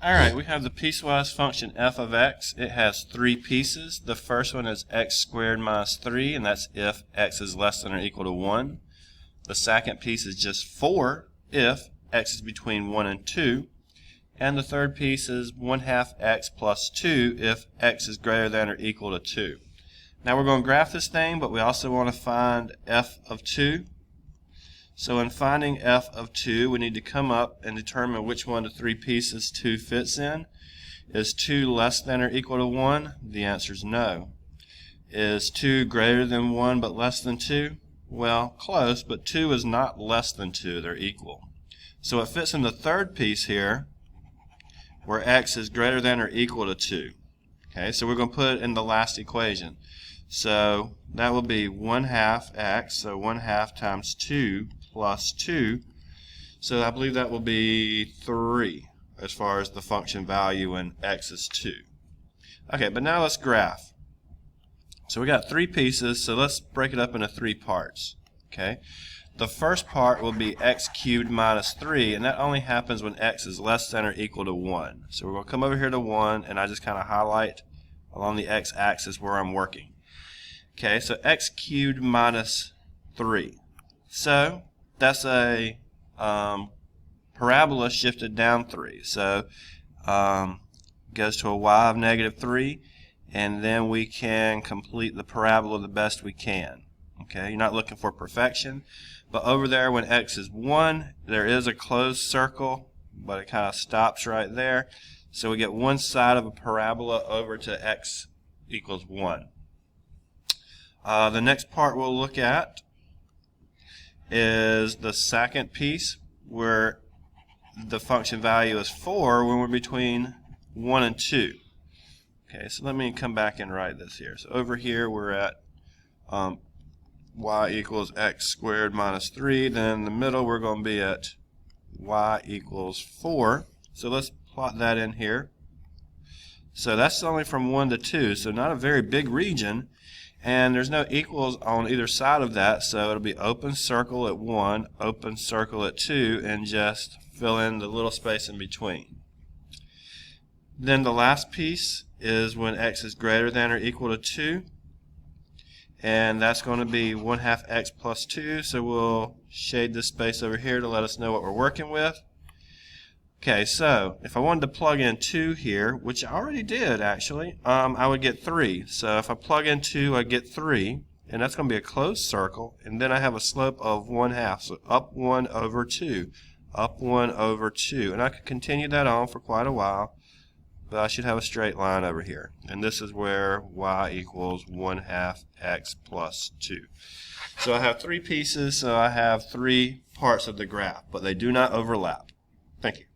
Alright, we have the piecewise function f of x. It has three pieces. The first one is x squared minus 3, and that's if x is less than or equal to 1. The second piece is just 4 if x is between 1 and 2. And the third piece is 1/2 x plus 2 if x is greater than or equal to 2. Now we're going to graph this thing, but we also want to find f of 2. So in finding f of 2, we need to come up and determine which one of the three pieces 2 fits in. Is 2 less than or equal to 1? The answer is no. Is 2 greater than 1 but less than 2? Well, close, but 2 is not less than 2. They're equal. So it fits in the third piece here, where x is greater than or equal to 2. Okay, so we're going to put it in the last equation. So that will be 1/2 x, so 1/2 times 2 plus 2. So I believe that will be 3 as far as the function value when x is 2. Okay, but now let's graph. So we got three pieces, so let's break it up into three parts. Okay, the first part will be x cubed minus 3, and that only happens when x is less than or equal to 1. So we're going to come over here to 1, and I just kind of highlight along the x-axis where I'm working. Okay, so x cubed minus 3. So that's a parabola shifted down 3. So goes to a y of -3, and then we can complete the parabola the best we can. Okay, you're not looking for perfection, but over there when x is 1, there is a closed circle, but it kind of stops right there. So we get one side of a parabola over to x equals 1. The next part we'll look at is the second piece, where the function value is 4 when we're between 1 and 2. Okay, so let me come back and write this here. So over here we're at y equals x squared minus 3. Then in the middle we're going to be at y equals 4. So let's plot that in here. So that's only from 1 to 2, so not a very big region. And there's no equals on either side of that, so it'll be open circle at 1, open circle at 2, and just fill in the little space in between. Then the last piece is when x is greater than or equal to 2, and that's going to be 1/2 x plus 2, so we'll shade this space over here to let us know what we're working with. Okay, so if I wanted to plug in 2 here, which I already did actually, I would get 3. So if I plug in 2, I get 3, and that's going to be a closed circle, and then I have a slope of 1/2, so up 1 over 2, up 1 over 2, and I could continue that on for quite a while, but I should have a straight line over here, and this is where y equals 1/2 x plus 2. So I have three pieces, so I have three parts of the graph, but they do not overlap. Thank you.